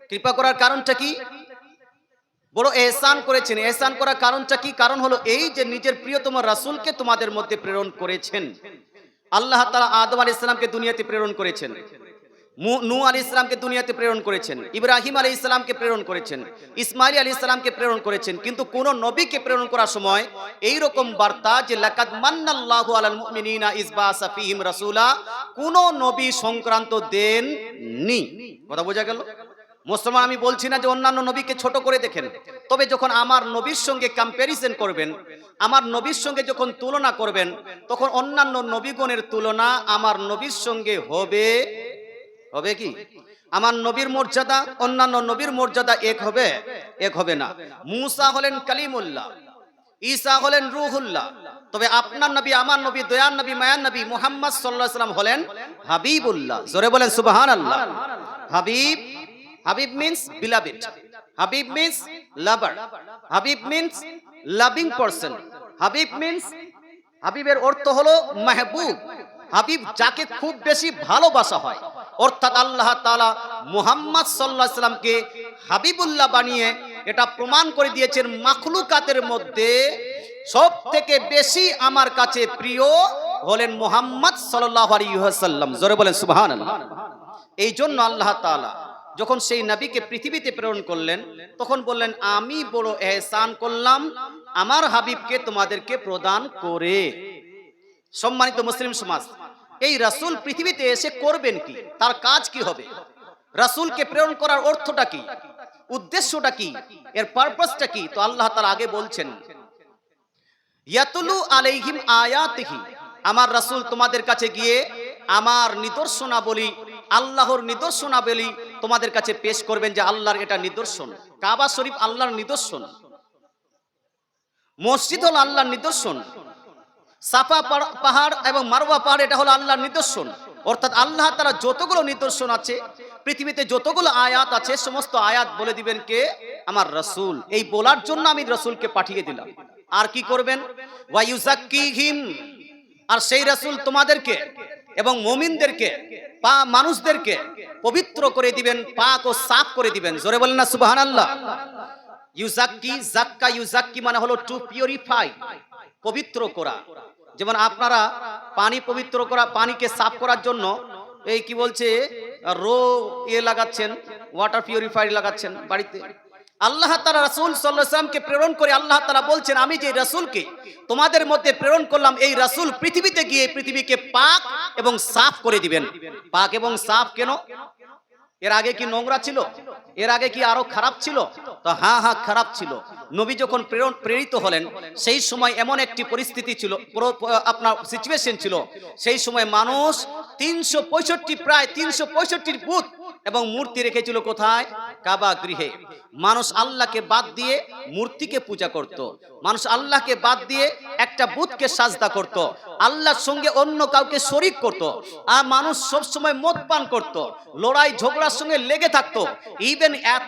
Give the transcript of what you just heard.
কৃপা করার কারণটা কি? বড় এহসান করেছেন। এহসান করার কারণটা কি? কারণ হলো এই যে নিজের প্রিয়তম রাসূলকে তোমাদের মধ্যে প্রেরণ করেছেন। আল্লাহ তাআলা আদম আলাইহিস সালামকে দুনিয়াতে প্রেরণ করেছেন, নূহ আলাইহিস সালামকে দুনিয়াতে প্রেরণ করেছেন, ইব্রাহিম আলাইহিস সালামকে প্রেরণ করেছেন, ইসমাঈল আলাইহিস সালামকে প্রেরণ করেছেন। কিন্তু কোন নবীকে প্রেরণ করার সময় এই রকম বার্তা যে লাকাদ মান্নাল্লাহু আলাল মুমিনিনা ইয বাআসা ফীহিম রাসূলা, কোন নবী সংক্রান্ত দেননি। কথা বোঝা গেল? মুসলমান, আমি বলছি না যে অন্যান্য নবীকে ছোট করে দেখেন, তবে যখন আমার নবীর সঙ্গে কম্প্যারিজন করবেন, আমার নবীর সঙ্গে যখন তুলনা করবেন, তখন অন্যান্য নবীগণের তুলনা আমার নবীর সঙ্গে হবে কি? আমার নবীর মর্যাদা অন্যান্য নবীর মর্যাদা এক হবে? এক হবে না। মূসা হলেন কালিমুল্লাহ, ঈসা হলেন রূহুল্লাহ, তবে আপনার নবী, আমার নবী, দয়ার নবী, মায়ার নবী মুহাম্মদ সাল্লাল্লাহু আলাইহি ওয়াসাল্লাম হলেন হাবিবুল্লাহ। জোরে বলেন সুবহানাল্লাহ। Habib, Habib means beloved. Habib means lover. Habib means loving person. Habib means, হাবিবের অর্থ হলো মাহবুব। হাবিব যাকে খুব বেশি ভালোবাসা হয়। অর্থাৎ আল্লাহ তাআলা মুহাম্মদ সাল্লাল্লাহু আলাইহি সাল্লামকে হাবিবুল্লাহ বানিয়ে এটা প্রমাণ করে দিয়েছেন, মাখলুকাতের মধ্যে সব থেকে বেশি আমার কাছে প্রিয় হলেন মুহাম্মদ সাল্লাল্লাহু আলাইহি ওয়াসাল্লাম। জোরে বলেন সুবহানাল্লাহ। এই জন্য আল্লাহ তাআলা যখন সেই নবীকে পৃথিবীতে প্রেরণ করলেন, তখন বললেন আমি বড় এহসান করলাম আমার হাবিবকে তোমাদেরকে প্রদান করে। সম্মানিত মুসলিম সমাজ, এই রাসূল পৃথিবীতে এসে করবেন কি? তার কাজ কি হবে? রাসূলকে প্রেরণ করার অর্থটা কি? উদ্দেশ্যটা কি? এর পারপাসটা কি? তো আল্লাহ তাআলা আগে বলছেন, ইয়াতুলু আলাইহিম আয়াতিহি, আমার রাসূল তোমাদের কাছে গিয়ে আমার নিদর্শনাবলী, আল্লাহর নিদর্শনাবলী তোমাদের কাছে পেশ করবেন যে আল্লাহর এটা নিদর্শন। কাবা শরীফ আল্লাহর নিদর্শন, মসজিদ হলো আল্লাহর নিদর্শন, সাফা পাহাড় এবং মারওয়া পাহাড় এটা হলো আল্লাহর নিদর্শন। অর্থাৎ আল্লাহ তাআলা যতগুলো নিদর্শন আছে পৃথিবীতে, যতগুলো আয়াত আছে, সমস্ত আয়াত বলে দিবেন কে? আমার রাসূল। এই বলার জন্য আমি রাসূলকে পাঠিয়ে দিলাম। আর কি করবেন? ওয়া ইউযাক্কিহিম, আর সেই রাসূল তোমাদেরকে এবং মুমিনদেরকে, মানুষদেরকে পবিত্র করে দিবেন, পাক ও সাফ করে দিবেন। জোরে বলেন না সুবহানাল্লাহ। ইউযাক্কি, যাক্কা, ইউযাক্কি মানে হলো টু পিউরিফাই, পবিত্র করা। যেমন আপনারা পানি পবিত্র করা, পানিকে সাফ করার জন্য এই কি বলছে লাগাচ্ছেন, ওয়াটার পিউরিফায়ার লাগাচ্ছেন বাড়িতে। আল্লাহ তাআলা রাসূল সাল্লাল্লাহু আলাইহি ওয়াসাল্লামকে প্রেরণ করে আল্লাহ তাআলা বলছেন আমি যে রাসূলকে তোমাদের মধ্যে প্রেরণ করলাম, এই রাসূল পৃথিবীতে গিয়ে পৃথিবীকে পাক এবং সাফ করে দিবেন। পাক এবং সাফ কেন? এর আগে কি নোংরা ছিল? এর আগে কি আরো খারাপ ছিল? তো হ্যাঁ, খারাপ ছিল। নবী যখন প্রেরিত হলেন সেই সময় এমন একটি পরিস্থিতি ছিল, আপনার সিচুয়েশন ছিল, সেই সময় মানুষ 365 প্রায় 365 বুত এবং মূর্তি রেখেছিল কোথায়? কাবা গৃহে। মানুষ আল্লাহকে বাদ দিয়ে মূর্তিকে পূজা করত, মানুষ আল্লাহকে বাদ দিয়ে একটা বুতকে সাজদা করত, আল্লাহর সঙ্গে অন্য কাউকে শরীক করত, আর মানুষ সব সময় মদ পান করত, লড়াই ঝগড়ার সঙ্গে লেগে থাকতো। ইভেন